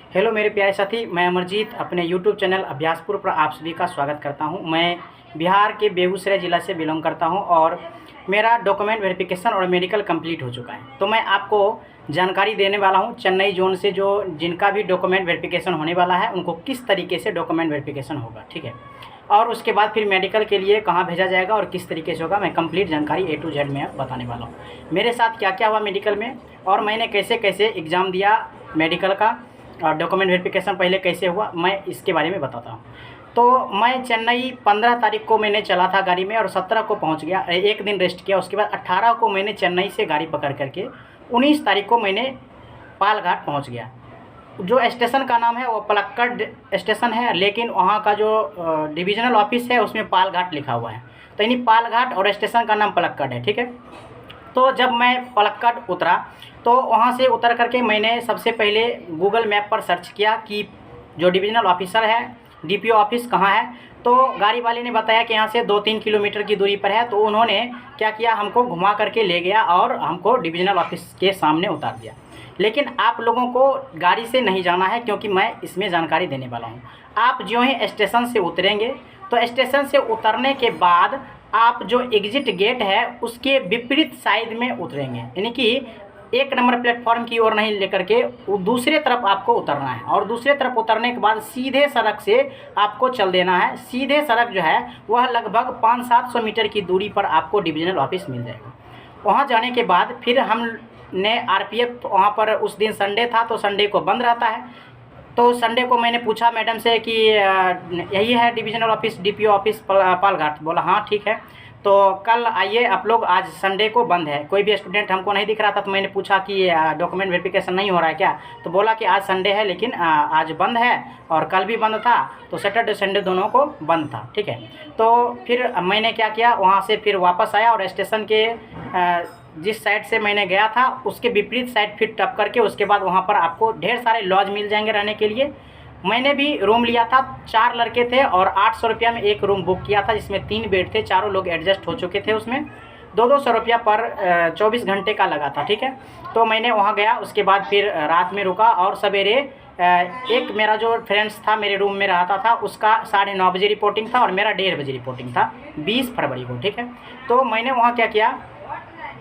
Hello मेरे प्यारे साथी, मैं अमरजीत अपने यूट्यूब चैनल अभ्यासपुर पर आप सभी का स्वागत करता हूं। मैं बिहार के बेगूसराय ज़िला से बिलोंग करता हूं और मेरा डॉक्यूमेंट वेरिफिकेशन और मेडिकल कंप्लीट हो चुका है। तो मैं आपको जानकारी देने वाला हूं चेन्नई जोन से जो जिनका भी डॉक्यूमेंट वेरिफिकेशन होने वाला है उनको किस तरीके से डॉक्यूमेंट वेरिफिकेशन होगा, ठीक है। और उसके बाद फिर मेडिकल के लिए कहाँ भेजा जाएगा और किस तरीके से होगा, मैं कंप्लीट जानकारी A to Z में बताने वाला हूँ। मेरे साथ क्या क्या हुआ मेडिकल में और मैंने कैसे कैसे एग्ज़ाम दिया मेडिकल का और डॉक्यूमेंट वेरिफिकेशन पहले कैसे हुआ, मैं इसके बारे में बताता हूँ। तो मैं चेन्नई 15 तारीख को मैंने चला था गाड़ी में और 17 को पहुँच गया, एक दिन रेस्ट किया। उसके बाद 18 को मैंने चेन्नई से गाड़ी पकड़ करके 19 तारीख को मैंने पालघाट पहुँच गया। जो स्टेशन का नाम है वो पलक्कड़ स्टेशन है, लेकिन वहाँ का जो डिविजनल ऑफिस है उसमें पालघाट लिखा हुआ है। तो यानी पालघाट और स्टेशन का नाम पलक्कड़ है, ठीक है। तो जब मैं पलक्कड़ उतरा तो वहाँ से उतर करके मैंने सबसे पहले गूगल मैप पर सर्च किया कि जो डिविजनल ऑफिसर है DPO ऑफिस कहाँ है। तो गाड़ी वाले ने बताया कि यहाँ से 2-3 किलोमीटर की दूरी पर है। तो उन्होंने क्या किया, हमको घुमा करके ले गया और हमको डिविजनल ऑफिस के सामने उतार दिया। लेकिन आप लोगों को गाड़ी से नहीं जाना है, क्योंकि मैं इसमें जानकारी देने वाला हूँ। आप जो ही स्टेशन से उतरेंगे तो स्टेशन से उतरने के बाद आप जो एग्जिट गेट है उसके विपरीत साइड में उतरेंगे, यानी कि 1 नंबर प्लेटफॉर्म की ओर नहीं लेकर के दूसरे तरफ आपको उतरना है। और दूसरे तरफ उतरने के बाद सीधे सड़क से आपको चल देना है। सीधे सड़क जो है वह लगभग 500-700 मीटर की दूरी पर आपको डिविजनल ऑफिस मिल जाएगा। वहाँ जाने के बाद फिर हमने RPF, वहाँ पर उस दिन संडे था तो संडे को बंद रहता है। तो संडे को मैंने पूछा मैडम से कि यही है divisional office DPO office Palghat. बोला हाँ ठीक है, तो कल आइए आप लोग, आज संडे को बंद है। कोई भी स्टूडेंट हमको नहीं दिख रहा था। तो मैंने पूछा कि डॉक्यूमेंट वेरिफिकेशन नहीं हो रहा है क्या। तो बोला कि आज संडे है लेकिन आज बंद है और कल भी बंद था, तो सैटरडे संडे दोनों को बंद था, ठीक है। तो फिर मैंने क्या किया, वहाँ से फिर वापस आया और स्टेशन के जिस साइड से मैंने गया था उसके विपरीत साइड फिर टप करके उसके बाद वहाँ पर आपको ढेर सारे लॉज मिल जाएंगे रहने के लिए। मैंने भी रूम लिया था, 4 लड़के थे और 800 रुपया में एक रूम बुक किया था जिसमें 3 बेड थे। चारों लोग एडजस्ट हो चुके थे, उसमें 200 रुपया पर 24 घंटे का लगा था, ठीक है। तो मैंने वहाँ गया, उसके बाद फिर रात में रुका और सवेरे एक मेरा जो फ्रेंड्स था मेरे रूम में रहता था उसका 9:30 बजे रिपोर्टिंग था और मेरा 1:30 बजे रिपोर्टिंग था 20 फरवरी को, ठीक है। तो मैंने वहाँ क्या किया,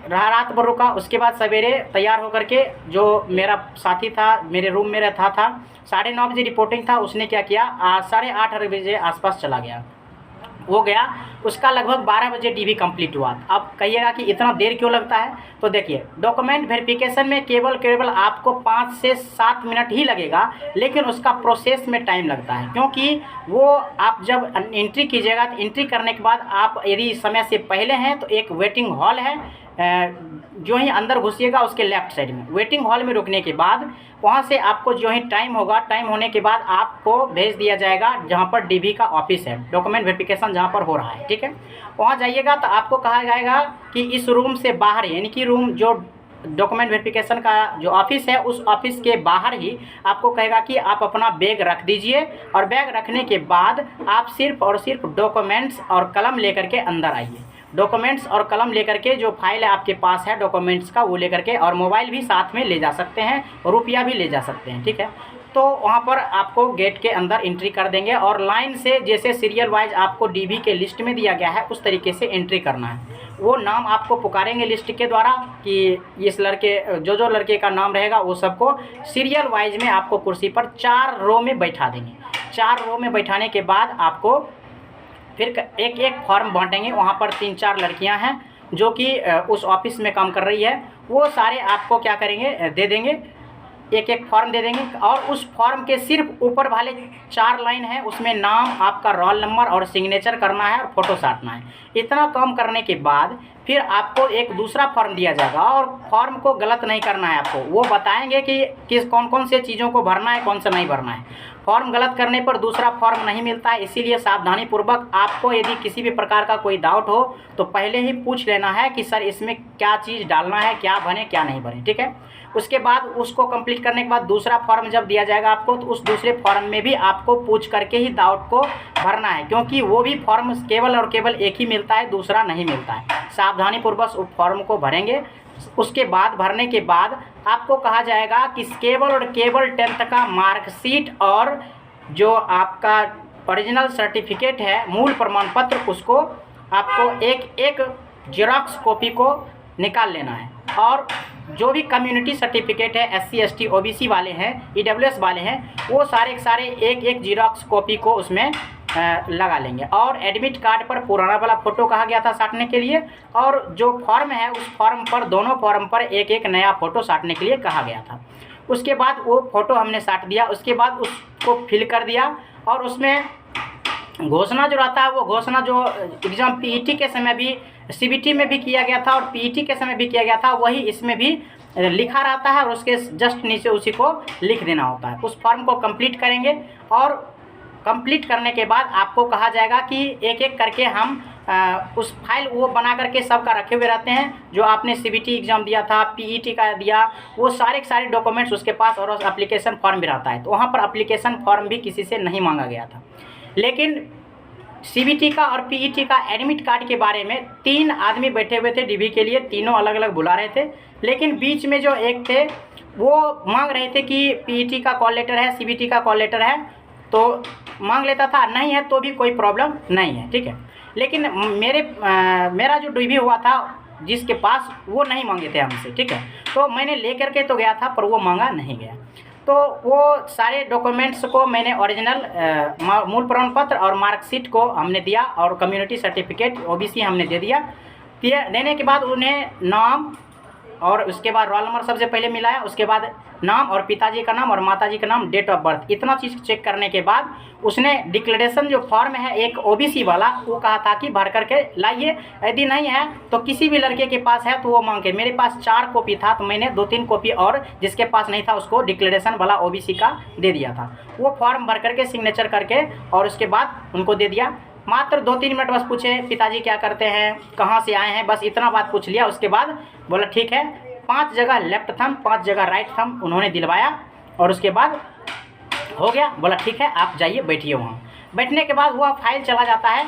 रात भर रुका। उसके बाद सवेरे तैयार होकर के जो मेरा साथी था मेरे रूम में रहता था, 9:30 बजे रिपोर्टिंग था, उसने क्या किया 8:30 बजे आसपास चला गया। वो गया, उसका लगभग 12 बजे DV कंप्लीट हुआ। अब कहिएगा कि इतना देर क्यों लगता है, तो देखिए डॉक्यूमेंट वेरिफिकेशन में केवल आपको 5 से 7 मिनट ही लगेगा, लेकिन उसका प्रोसेस में टाइम लगता है। क्योंकि वो आप जब एंट्री कीजिएगा तो एंट्री करने के बाद आप यदि समय से पहले हैं तो एक वेटिंग हॉल है, जो ही अंदर घुसिएगा उसके लेफ़्ट साइड में वेटिंग हॉल में रुकने के बाद वहाँ से आपको जो ही टाइम होगा, टाइम होने के बाद आपको भेज दिया जाएगा जहाँ पर DV का ऑफिस है, डॉक्यूमेंट वेरिफिकेशन जहाँ पर हो रहा है, ठीक है। वहाँ जाइएगा तो आपको कहा जाएगा कि इस रूम से बाहर, यानी कि रूम जो डॉक्यूमेंट वेरिफिकेशन का जो ऑफिस है उस ऑफिस के बाहर ही आपको कहेगा कि आप अपना बैग रख दीजिए। और बैग रखने के बाद आप सिर्फ और सिर्फ डॉक्यूमेंट्स और कलम लेकर के अंदर आइए। डॉक्यूमेंट्स और कलम लेकर के, जो फाइल है आपके पास है डॉक्यूमेंट्स का वो लेकर के, और मोबाइल भी साथ में ले जा सकते हैं और रुपया भी ले जा सकते हैं, ठीक है। तो वहाँ पर आपको गेट के अंदर एंट्री कर देंगे और लाइन से जैसे सीरियल वाइज आपको DV के लिस्ट में दिया गया है उस तरीके से एंट्री करना है। वो नाम आपको पुकारेंगे लिस्ट के द्वारा कि इस लड़के, जो लड़के का नाम रहेगा वो सबको सीरियल वाइज में आपको कुर्सी पर 4 रो में बैठा देंगे। 4 रो में बैठाने के बाद आपको फिर एक फॉर्म बांटेंगे। वहाँ पर 3-4 लड़कियां हैं जो कि उस ऑफिस में काम कर रही है, वो सारे आपको क्या करेंगे, दे देंगे, एक फॉर्म दे देंगे। और उस फॉर्म के सिर्फ ऊपर वाले 4 लाइन है उसमें नाम, आपका रोल नंबर और सिग्नेचर करना है और फोटो साटना है। इतना काम करने के बाद फिर आपको एक दूसरा फॉर्म दिया जाएगा और फॉर्म को गलत नहीं करना है। आपको वो बताएंगे कि कौन से चीज़ों को भरना है, कौन सा नहीं भरना है। फॉर्म गलत करने पर दूसरा फॉर्म नहीं मिलता है, इसीलिए सावधानीपूर्वक आपको यदि किसी भी प्रकार का कोई डाउट हो तो पहले ही पूछ लेना है कि सर इसमें क्या चीज़ डालना है, क्या भरे क्या नहीं भरे, ठीक है। उसके बाद उसको कंप्लीट करने के बाद दूसरा फॉर्म जब दिया जाएगा आपको तो उस दूसरे फॉर्म में भी आपको पूछ करके ही डाउट को भरना है, क्योंकि वो भी फॉर्म केवल और केवल एक ही मिलता है, दूसरा नहीं मिलता है। सावधानीपूर्वक उस फॉर्म को भरेंगे उसके बाद भरने के बाद आपको कहा जाएगा कि केवल और केवल 10th का मार्कशीट और जो आपका ओरिजिनल सर्टिफिकेट है, मूल प्रमाण पत्र, उसको आपको एक एक जेरॉक्स कॉपी को निकाल लेना है। और जो भी कम्युनिटी सर्टिफिकेट है, SC ST OBC वाले हैं, EWS वाले हैं, वो सारे के सारे एक एक जेरॉक्स कॉपी को उसमें लगा लेंगे। और एडमिट कार्ड पर पुराना वाला फ़ोटो कहा गया था साटने के लिए, और जो फॉर्म है उस फॉर्म पर, दोनों फॉर्म पर एक एक नया फ़ोटो साटने के लिए कहा गया था। उसके बाद वो फ़ोटो हमने साट दिया, उसके बाद उसको फिल कर दिया। और उसमें घोषणा जो रहता है, वो घोषणा जो एग्ज़ाम PET के समय भी, CBT में भी किया गया था और PET के समय भी किया गया था, वही इसमें भी लिखा रहता है और उसके जस्ट नीचे उसी को लिख देना होता है। उस फॉर्म को कंप्लीट करेंगे और कंप्लीट करने के बाद आपको कहा जाएगा कि एक एक करके हम उस फाइल वो बना करके सबका रखे हुए रहते हैं, जो आपने CBT एग्ज़ाम दिया था, PET का दिया, वो सारे के सारे डॉक्यूमेंट्स उसके पास, और एप्लीकेशन फॉर्म भी रहता है। तो वहाँ पर एप्लीकेशन फॉर्म भी किसी से नहीं मांगा गया था। लेकिन CBT का और PET का एडमिट कार्ड के बारे में 3 आदमी बैठे हुए थे DB के लिए, तीनों अलग अलग बुला रहे थे। लेकिन बीच में जो एक थे वो मांग रहे थे कि PET का कॉल लेटर है, CBT का कॉल लेटर है, तो मांग लेता था, नहीं है तो भी कोई प्रॉब्लम नहीं है, ठीक है। लेकिन मेरा जो DB हुआ था जिसके पास, वो नहीं मांगे थे हमसे, ठीक है। तो मैंने ले करके तो गया था पर वो मांगा नहीं गया। तो वो सारे डॉक्यूमेंट्स को मैंने ओरिजिनल मूल प्रमाण पत्र और मार्कशीट को हमने दिया, और कम्युनिटी सर्टिफिकेट OBC हमने दे दिया। देने के बाद उन्हें नाम और उसके बाद रोल नंबर सबसे पहले मिलाया, उसके बाद नाम और पिताजी का नाम और माताजी का नाम, डेट ऑफ बर्थ, इतना चीज़ चेक करने के बाद उसने डिक्लेरेशन जो फॉर्म है एक OBC वाला, वो कहा था कि भर करके लाइए। यदि नहीं है तो किसी भी लड़के के पास है तो वो मांगे। मेरे पास 4 कॉपी था, तो मैंने 2-3 कॉपी और जिसके पास नहीं था उसको डिक्लेरेशन वाला OBC का दे दिया था। वो फॉर्म भर करके सिग्नेचर करके और उसके बाद उनको दे दिया। मात्र 2-3 मिनट बस पूछे पिताजी क्या करते हैं, कहाँ से आए हैं, बस इतना बात पूछ लिया। उसके बाद बोला ठीक है, 5 जगह लेफ्ट थंब, 5 जगह राइट थंब उन्होंने दिलवाया, और उसके बाद हो गया। बोला ठीक है आप जाइए बैठिए। वहाँ बैठने के बाद वह फाइल चला जाता है,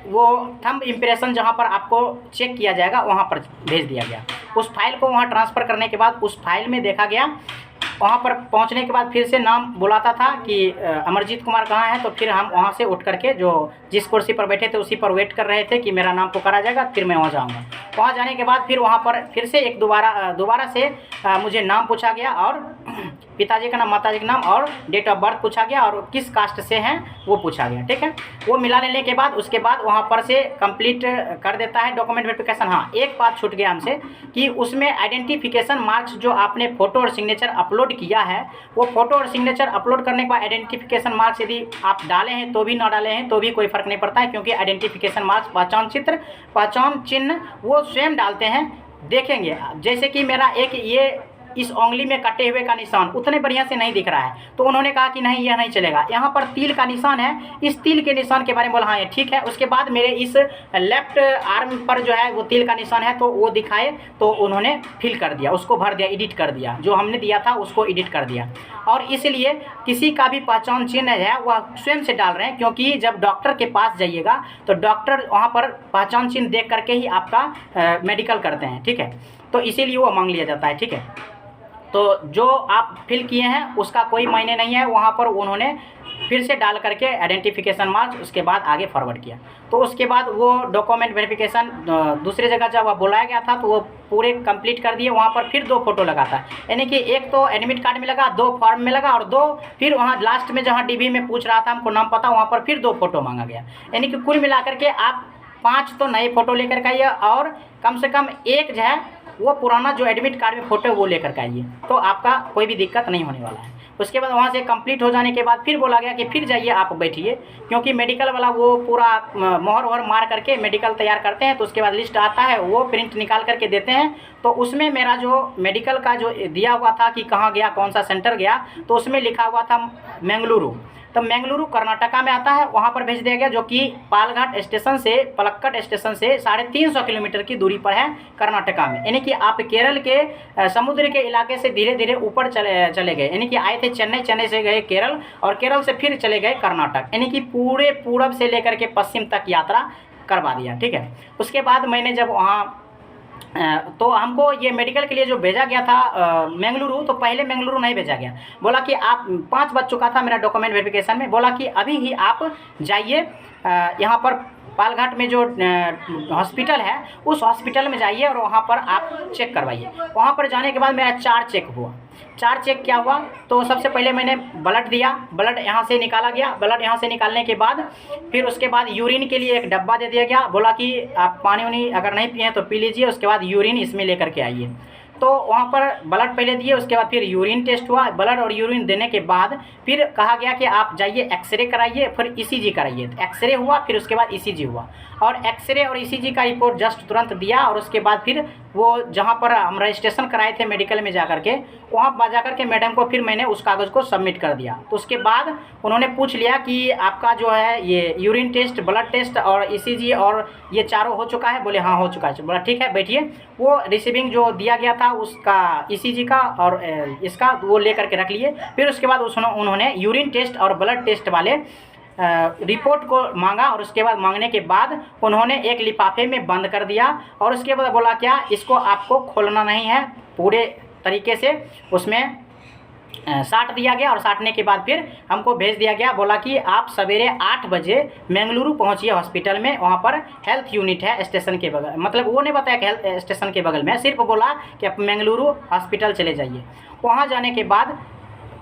वो थंब इम्प्रेशन जहाँ पर आपको चेक किया जाएगा वहाँ पर भेज दिया गया। उस फाइल को वहाँ ट्रांसफ़र करने के बाद उस फाइल में देखा गया, वहाँ पर पहुँचने के बाद फिर से नाम बुलाता था कि अमरजीत कुमार कहाँ है। तो फिर हम वहाँ से उठ करके जो जिस कुर्सी पर बैठे थे उसी पर वेट कर रहे थे कि मेरा नाम पुकारा जाएगा, फिर मैं वहाँ जाऊँगा। वहाँ जाने के बाद फिर वहाँ पर फिर से एक दोबारा से मुझे नाम पूछा गया, और पिताजी का नाम, माताजी का नाम और डेट ऑफ बर्थ पूछा गया, और किस कास्ट से हैं वो पूछा गया, ठीक है। वो मिला लेने के बाद उसके बाद वहाँ पर से कंप्लीट कर देता है डॉक्यूमेंट वेरिफिकेशन। हाँ, एक बात छूट गया हमसे कि उसमें आइडेंटिफिकेशन मार्क्स जो आपने फ़ोटो और सिग्नेचर अपलोड किया है, वो फ़ोटो और सिग्नेचर अपलोड करने के बाद आइडेंटिफिकेशन मार्क्स यदि आप डाले हैं तो भी ना डाले हैं तो भी कोई फ़र्क नहीं पड़ता है, क्योंकि आइडेंटिफिकेशन मार्क्स, पहचान चिन्ह वो स्वयं डालते हैं। देखेंगे जैसे कि मेरा एक ये इस उंगली में कटे हुए का निशान उतने बढ़िया से नहीं दिख रहा है, तो उन्होंने कहा कि नहीं यह नहीं चलेगा, यहाँ पर तिल का निशान है, इस तिल के निशान के बारे में बोला हाँ ये ठीक है। उसके बाद मेरे इस लेफ्ट आर्म पर जो है वो तिल का निशान है, तो वो दिखाए, तो उन्होंने फिल कर दिया, उसको भर दिया, एडिट कर दिया, जो हमने दिया था उसको एडिट कर दिया। और इसलिए किसी का भी पहचान चिन्ह है वह स्वयं से डाल रहे हैं, क्योंकि जब डॉक्टर के पास जाइएगा तो डॉक्टर वहाँ पर पहचान चिन्ह देख करके ही आपका मेडिकल करते हैं, ठीक है। तो इसीलिए वो मांग लिया जाता है, ठीक है। तो जो आप फिल किए हैं उसका कोई मायने नहीं है, वहाँ पर उन्होंने फिर से डाल करके आइडेंटिफिकेशन मार्क्स उसके बाद आगे फॉरवर्ड किया। तो उसके बाद वो डॉक्यूमेंट वेरिफिकेशन दूसरी जगह जब बुलाया गया था तो वो पूरे कंप्लीट कर दिए। वहाँ पर फिर 2 फोटो लगा था, यानी कि एक तो एडमिट कार्ड में लगा, 2 फॉर्म में लगा, और 2 फिर वहाँ लास्ट में जहाँ DB में पूछ रहा था हमको नाम पता, वहाँ पर फिर 2 फोटो मांगा गया। यानी कि कुल मिलाकर के आप 5 तो नए फ़ोटो लेकर के आइए, और कम से कम एक जो है वो पुराना जो एडमिट कार्ड में फ़ोटो वो लेकर के आइए, तो आपका कोई भी दिक्कत नहीं होने वाला है। उसके बाद वहाँ से कंप्लीट हो जाने के बाद फिर बोला गया कि फिर जाइए आप बैठिए, क्योंकि मेडिकल वाला वो पूरा मोहर वोहर मार करके मेडिकल तैयार करते हैं। तो उसके बाद लिस्ट आता है, वो प्रिंट निकाल करके देते हैं। तो उसमें मेरा जो मेडिकल का जो दिया हुआ था कि कहाँ गया, कौन सा सेंटर गया, तो उसमें लिखा हुआ था मैंगलुरु। तो मैंगलुरु कर्नाटका में आता है, वहाँ पर भेज दिया गया, जो कि पालघाट स्टेशन से, पलक्कड स्टेशन से 350 किलोमीटर की दूरी पर है कर्नाटका में। यानी कि आप केरल के समुद्र के इलाके से धीरे धीरे ऊपर चले गए, यानी कि आए थे चेन्नई, चेन्नई से गए केरल, और केरल से फिर चले गए कर्नाटक, यानी कि पूरे पूरब से लेकर के पश्चिम तक यात्रा करवा दिया, ठीक है। उसके बाद मैंने जब वहाँ तो हमको ये मेडिकल के लिए जो भेजा गया था बेंगलुरु, तो पहले बेंगलुरु नहीं भेजा गया। बोला कि आप 5 बज चुका था मेरा डॉक्यूमेंट वेरिफिकेशन में, बोला कि अभी ही आप जाइए यहाँ पर पालघाट में जो हॉस्पिटल है उस हॉस्पिटल में जाइए और वहाँ पर आप चेक करवाइए। वहाँ पर जाने के बाद मेरा 4 चेक हुआ। 4 चेक क्या हुआ, तो सबसे पहले मैंने ब्लड दिया, ब्लड यहाँ से निकाला गया। ब्लड यहाँ से निकालने के बाद फिर उसके बाद यूरिन के लिए एक डब्बा दे दिया गया, बोला कि आप पानी वानी अगर नहीं पिए तो पी लीजिए, उसके बाद यूरिन इसमें लेकर के आइए। तो वहाँ पर ब्लड पहले दिए, उसके बाद फिर यूरिन टेस्ट हुआ। ब्लड और यूरिन देने के बाद फिर कहा गया कि आप जाइए एक्सरे कराइए, फिर ईसीजी कराइए। तो एक्सरे हुआ, फिर उसके बाद ईसीजी हुआ, और एक्सरे और ईसीजी का रिपोर्ट जस्ट तुरंत दिया। और उसके बाद फिर वो जहाँ पर हम रजिस्ट्रेशन कराए थे मेडिकल में जाकर के, वहाँ जाकर के मैडम को फिर मैंने उस कागज़ को सबमिट कर दिया। तो उसके बाद उन्होंने पूछ लिया कि आपका जो है ये यूरिन टेस्ट, ब्लड टेस्ट और ईसीजी और ये चारों हो चुका है? बोले हाँ हो चुका है। बोला ठीक है बैठिए। वो रिसीविंग जो दिया गया था उसका ईसीजी का और इसका वो लेकर के रख लिए। फिर उसके बाद उन्होंने यूरिन टेस्ट और ब्लड टेस्ट वाले रिपोर्ट को मांगा, और उसके बाद मांगने के बाद उन्होंने एक लिफाफे में बंद कर दिया। और उसके बाद बोला क्या इसको आपको खोलना नहीं है, पूरे तरीके से उसमें साट दिया गया। और साटने के बाद फिर हमको भेज दिया गया, बोला कि आप सवेरे 8 बजे बेंगलुरु पहुंचिए हॉस्पिटल में, वहाँ पर हेल्थ यूनिट है स्टेशन के बगल। मतलब वो नहीं बताया कि हेल्थ स्टेशन के बगल में, सिर्फ बोला कि आप बेंगलुरु हॉस्पिटल चले जाइए। वहाँ जाने के बाद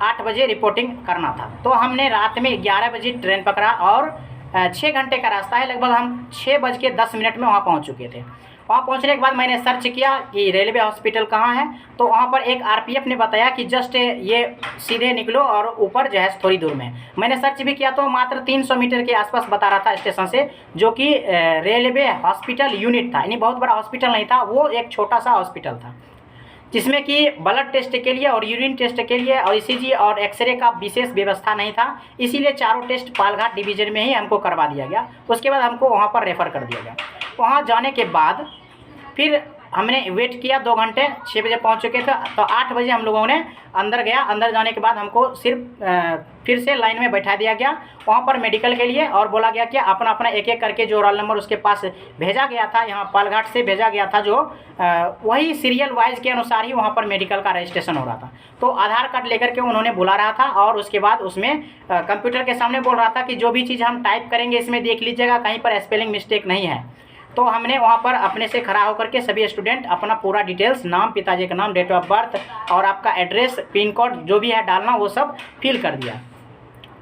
8 बजे रिपोर्टिंग करना था। तो हमने रात में 11 बजे ट्रेन पकड़ा और 6 घंटे का रास्ता है, लगभग हम 6:10 में वहाँ पहुँच चुके थे। वहाँ पहुँचने के बाद मैंने सर्च किया कि रेलवे हॉस्पिटल कहाँ है, तो वहाँ पर एक आरपीएफ ने बताया कि जस्ट ये सीधे निकलो और ऊपर जो है थोड़ी दूर में। मैंने सर्च भी किया तो मात्र 300 मीटर के आसपास बता रहा था स्टेशन से, जो कि रेलवे हॉस्पिटल यूनिट था। यानी बहुत बड़ा हॉस्पिटल नहीं था, वो एक छोटा सा हॉस्पिटल था, जिसमें कि ब्लड टेस्ट के लिए और यूरिन टेस्ट के लिए और ईसीजी और एक्सरे का विशेष व्यवस्था नहीं था। इसीलिए चारों टेस्ट पालघाट डिवीज़न में ही हमको करवा दिया गया। उसके बाद हमको वहाँ पर रेफ़र कर दिया गया। वहाँ जाने के बाद फिर हमने वेट किया 2 घंटे, 6 बजे पहुँच चुके थे। तो 8 बजे हम लोगों ने अंदर गया। अंदर जाने के बाद हमको सिर्फ फिर से लाइन में बैठा दिया गया वहाँ पर मेडिकल के लिए, और बोला गया कि अपना अपना एक एक करके जो रोल नंबर उसके पास भेजा गया था, यहाँ पालघाट से भेजा गया था, जो वही सीरियल वाइज के अनुसार ही वहाँ पर मेडिकल का रजिस्ट्रेशन हो रहा था। तो आधार कार्ड लेकर के उन्होंने बुला रहा था, और उसके बाद उसमें कंप्यूटर के सामने बोल रहा था कि जो भी चीज़ हम टाइप करेंगे इसमें देख लीजिएगा कहीं पर स्पेलिंग मिस्टेक नहीं है। तो हमने वहाँ पर अपने से खड़ा होकर के सभी स्टूडेंट अपना पूरा डिटेल्स, नाम, पिताजी का नाम, डेट ऑफ बर्थ और आपका एड्रेस, पिन कोड जो भी है डालना, वो सब फिल कर दिया।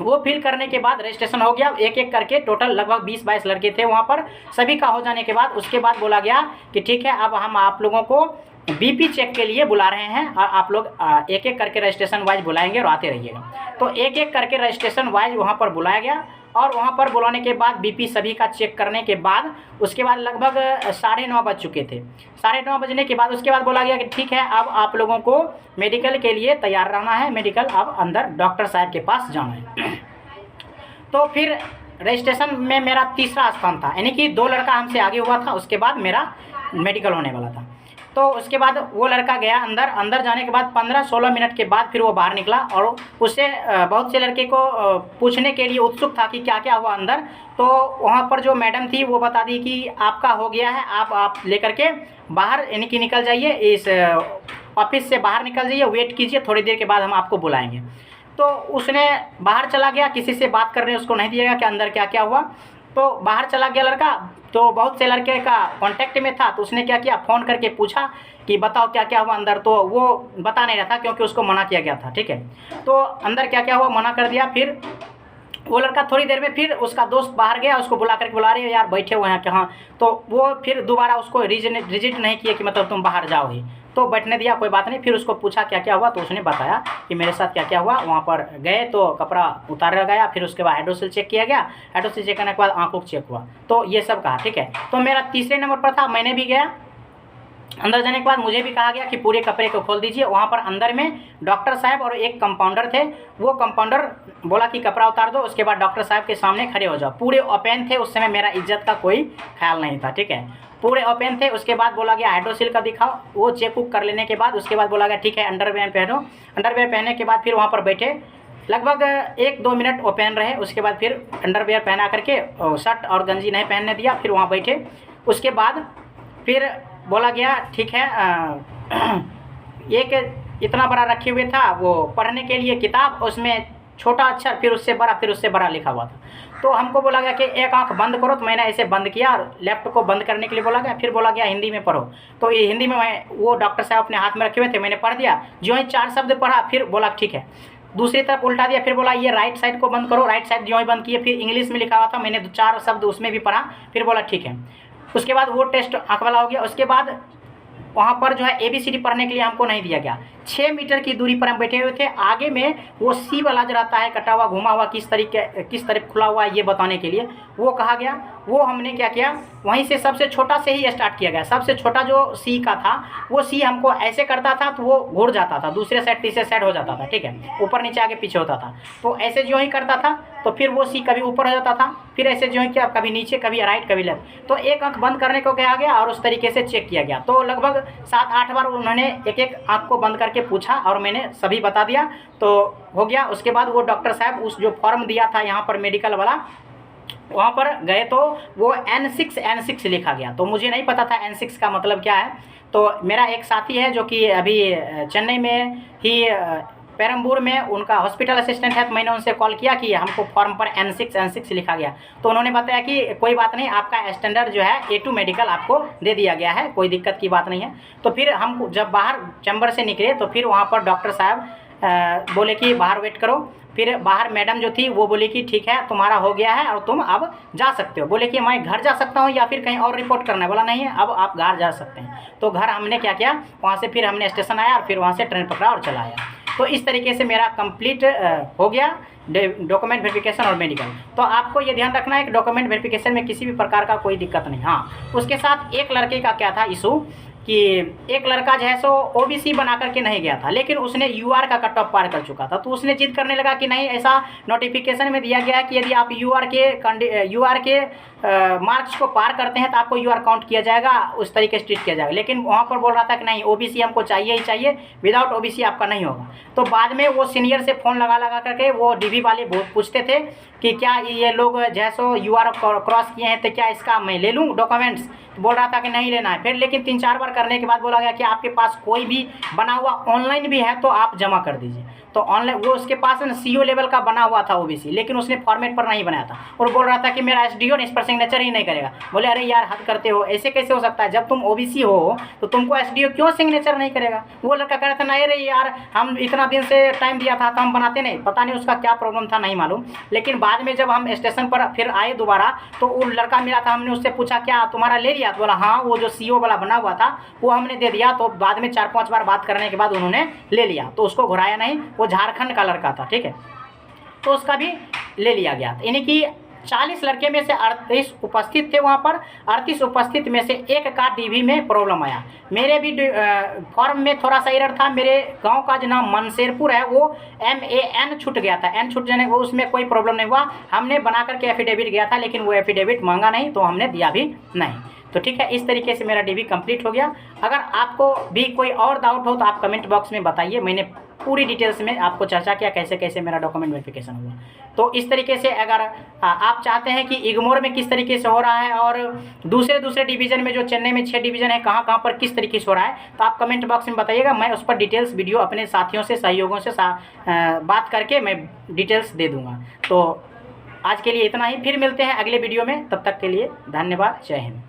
वो फिल करने के बाद रजिस्ट्रेशन हो गया। एक एक करके टोटल लगभग 20-22 लड़के थे वहाँ पर। सभी का हो जाने के बाद उसके बाद बोला गया कि ठीक है अब हम आप लोगों को बीपी चेक के लिए बुला रहे हैं, और आप लोग एक एक करके रजिस्ट्रेशन वाइज बुलाएंगे और आते रहिएगा। तो एक एक करके रजिस्ट्रेशन वाइज वहाँ पर बुलाया गया, और वहाँ पर बुलाने के बाद बीपी सभी का चेक करने के बाद उसके बाद लगभग 9:30 बज चुके थे। 9:30 बजने के बाद उसके बाद बोला गया कि ठीक है अब आप लोगों को मेडिकल के लिए तैयार रहना है, मेडिकल अब अंदर डॉक्टर साहब के पास जाना है। तो फिर रजिस्ट्रेशन में मेरा तीसरा स्थान था, यानी कि 2 लड़का हमसे आगे हुआ था, उसके बाद मेरा मेडिकल होने वाला था। तो उसके बाद वो लड़का गया अंदर। अंदर जाने के बाद 15-16 मिनट के बाद फिर वो बाहर निकला, और उससे बहुत से लड़के को पूछने के लिए उत्सुक था कि क्या क्या हुआ अंदर। तो वहाँ पर जो मैडम थी वो बता दी कि आपका हो गया है, आप लेकर के बाहर यानी कि निकल जाइए, इस ऑफिस से बाहर निकल जाइए, वेट कीजिए, थोड़ी देर के बाद हम आपको बुलाएंगे। तो उसने बाहर चला गया, किसी से बात करने उसको नहीं दिया गया कि अंदर क्या क्या हुआ। तो बाहर चला गया लड़का, तो बहुत से लड़के का कांटेक्ट में था, तो उसने क्या किया, फ़ोन करके पूछा कि बताओ क्या क्या हुआ अंदर। तो वो बता नहीं रहा था क्योंकि उसको मना किया गया था, ठीक है। तो अंदर क्या क्या हुआ मना कर दिया। फिर वो लड़का थोड़ी देर में फिर उसका दोस्त बाहर गया, उसको बुला करके बुला रहे हो यार बैठे हुए हैं कहाँ। तो वो फिर दोबारा उसको रिजेक्ट नहीं किया कि मतलब तुम बाहर जाओ ही, तो बैठने दिया, कोई बात नहीं। फिर उसको पूछा क्या क्या हुआ, तो उसने बताया कि मेरे साथ क्या क्या हुआ। वहाँ पर गए तो कपड़ा उतारा गया, फिर उसके बाद हाइड्रोसिल चेक किया गया, हाइड्रोसिल चेक करने के बाद आंखों को चेक हुआ। तो ये सब कहा, ठीक है। तो मेरा तीसरे नंबर पर था, मैंने भी गया। अंदर जाने के बाद मुझे भी कहा गया कि पूरे कपड़े को खोल दीजिए। वहाँ पर अंदर में डॉक्टर साहब और एक कंपाउंडर थे। वो कंपाउंडर बोला कि कपड़ा उतार दो, उसके बाद डॉक्टर साहब के सामने खड़े हो जाओ। पूरे ओपन थे, उस समय मेरा इज्जत का कोई ख्याल नहीं था, ठीक है, पूरे ओपन थे। उसके बाद बोला गया हाइड्रोसिल का दिखाओ, वो चेक उक कर लेने के बाद उसके बाद बोला गया ठीक है अंडरवेयर पहनो। अंडरवेयर पहनने के बाद फिर वहाँ पर बैठे, लगभग 1-2 मिनट ओपन रहे। उसके बाद फिर अंडरवेयर पहना करके शर्ट और गंजी नहीं पहनने दिया, फिर वहाँ बैठे। उसके बाद फिर बोला गया ठीक है एक इतना बड़ा रखे हुए था वो पढ़ने के लिए किताब, उसमें छोटा अक्षर फिर उससे बड़ा फिर उससे बड़ा लिखा हुआ था। तो हमको बोला गया कि एक आंख बंद करो, तो मैंने ऐसे बंद किया और लेफ्ट को बंद करने के लिए बोला गया। फिर बोला गया हिंदी में पढ़ो, तो ये हिंदी में मैं वो डॉक्टर साहब अपने हाथ में रखे हुए थे, मैंने पढ़ दिया। जो ही 4 शब्द पढ़ा फिर बोला ठीक है, दूसरी तरफ उल्टा दिया, फिर बोला ये राइट साइड को बंद करो, राइट साइड जो ही बंद किए, फिर इंग्लिश में लिखा हुआ था, मैंने 4 शब्द उसमें भी पढ़ा, फिर बोला ठीक है। उसके बाद वो टेस्ट आँख वाला हो गया। उसके बाद वहाँ पर जो है ABCD पढ़ने के लिए हमको नहीं दिया गया। 6 मीटर की दूरी पर हम बैठे हुए थे, आगे में वो सी वाला जो रहता है कटा हुआ घुमा हुआ किस तरफ खुला हुआ है ये बताने के लिए वो कहा गया। वो हमने क्या किया, वहीं से सबसे छोटा से ही स्टार्ट किया गया। सबसे छोटा जो सी का था वो सी हमको ऐसे करता था तो वो घुड़ जाता था, दूसरे साइड तीसरे साइड हो जाता था, ठीक है, ऊपर नीचे आगे पीछे होता था। तो ऐसे जो ही करता था तो फिर वो सी कभी ऊपर हो जाता था, फिर ऐसे जो ही किया कभी नीचे कभी राइट कभी लेफ्ट। तो एक आंख बंद करने को कहा गया और उस तरीके से चेक किया गया। तो लगभग 7-8 बार उन्होंने एक एक आंख को बंद करके पूछा और मैंने सभी बता दिया तो हो गया। उसके बाद वो डॉक्टर साहब उस जो फॉर्म दिया था यहाँ पर मेडिकल वाला, वहाँ पर गए तो वो N6 लिखा गया। तो मुझे नहीं पता था N6 का मतलब क्या है। तो मेरा एक साथी है जो कि अभी चेन्नई में ही पेरम्बूर में उनका हॉस्पिटल असिस्टेंट है, तो मैंने उनसे कॉल किया कि हमको फॉर्म पर N6 लिखा गया। तो उन्होंने बताया कि कोई बात नहीं, आपका स्टैंडर्ड जो है A2 मेडिकल आपको दे दिया गया है, कोई दिक्कत की बात नहीं है। तो फिर हम जब बाहर चैम्बर से निकले तो फिर वहाँ पर डॉक्टर साहब बोले कि बाहर वेट करो। फिर बाहर मैडम जो थी वो बोली कि ठीक है तुम्हारा हो गया है और तुम अब जा सकते हो। बोले कि मैं घर जा सकता हूँ या फिर कहीं और रिपोर्ट करना है? बोला नहीं है, अब आप घर जा सकते हैं। तो घर हमने क्या किया, वहाँ से फिर हमने स्टेशन आया और फिर वहाँ से ट्रेन पकड़ा और चला आया। तो इस तरीके से मेरा कंप्लीट हो गया डॉक्यूमेंट वेरिफिकेशन और मेडिकल। तो आपको ये ध्यान रखना है कि डॉक्यूमेंट वेरिफिकेशन में किसी भी प्रकार का कोई दिक्कत नहीं। हाँ, उसके साथ एक लड़के का क्या था इशू कि एक लड़का जो है सो OBC बना करके नहीं गया था, लेकिन उसने UR का कट ऑफ पार कर चुका था। तो उसने जिद करने लगा कि नहीं, ऐसा नोटिफिकेशन में दिया गया है कि यदि आप UR के मार्क्स को पार करते हैं तो आपको UR काउंट किया जाएगा, उस तरीके से ट्रीट किया जाएगा। लेकिन वहाँ पर बोल रहा था कि नहीं, OBC हमको चाहिए ही चाहिए, विदाउट OBC आपका नहीं होगा। तो बाद में वो सीनियर से फ़ोन लगा करके वो DV वाले पूछते थे कि क्या ये लोग जैसो UR क्रॉस किए हैं तो क्या इसका मैं ले लूँ डॉक्यूमेंट्स? तो बोल रहा था कि नहीं लेना है। फिर लेकिन 3-4 बार करने के बाद बोला गया कि आपके पास कोई भी बना हुआ ऑनलाइन भी है तो आप जमा कर दीजिए। तो ऑनलाइन वो उसके पास ना CO लेवल का बना हुआ था OBC, लेकिन उसने फॉर्मेट पर नहीं बनाया था और बोल रहा था कि मेरा SDO इस पर सिग्नेचर ही नहीं करेगा। बोले अरे यार हद करते हो, ऐसे कैसे हो सकता है? जब तुम OBC हो तो तुमको SDO क्यों सिग्नेचर नहीं करेगा? वो लड़का कह रहा था नहीं अरे यार हम इतना दिन से टाइम दिया था तो हम बनाते नहीं। पता नहीं उसका क्या प्रॉब्लम था, नहीं मालूम। लेकिन बाद में जब हम स्टेशन पर फिर आए दोबारा तो वो लड़का मिला था, हमने उससे पूछा क्या तुम्हारा ले लिया? तो बोला हाँ, वो जो CO वाला बना हुआ था वो हमने दे दिया। तो बाद में 4-5 बार बात करने के बाद उन्होंने ले लिया, तो उसको घुराया नहीं। वो झारखंड का लड़का था, ठीक है, तो उसका भी ले लिया गया। यानी कि 40 लड़के में से 38 उपस्थित थे वहाँ पर। 38 उपस्थित में से एक का DV में प्रॉब्लम आया। मेरे भी फॉर्म में थोड़ा सा एरर था। मेरे गांव का जो नाम मनसेरपुर है वो MAN छूट गया था, N छूट जाने को उसमें कोई प्रॉब्लम नहीं हुआ। हमने बना करके एफिडेविट गया था, लेकिन वो एफिडेविट मांगा नहीं तो हमने दिया भी नहीं। तो ठीक है, इस तरीके से मेरा DV कंप्लीट हो गया। अगर आपको भी कोई और डाउट हो तो आप कमेंट बॉक्स में बताइए, मैंने पूरी डिटेल्स में आपको चर्चा किया कैसे कैसे मेरा डॉक्यूमेंट वेरिफिकेशन हुआ। तो इस तरीके से अगर आप चाहते हैं कि इग्मोर में किस तरीके से हो रहा है और दूसरे डिवीज़न में जो चेन्नई में 6 डिवीज़न है कहाँ पर किस तरीके से हो रहा है, तो आप कमेंट बॉक्स में बताइएगा। मैं उस पर डिटेल्स वीडियो अपने साथियों से सहयोगों से बात करके मैं डिटेल्स दे दूँगा। तो आज के लिए इतना ही, फिर मिलते हैं अगले वीडियो में। तब तक के लिए धन्यवाद, जय हिंद।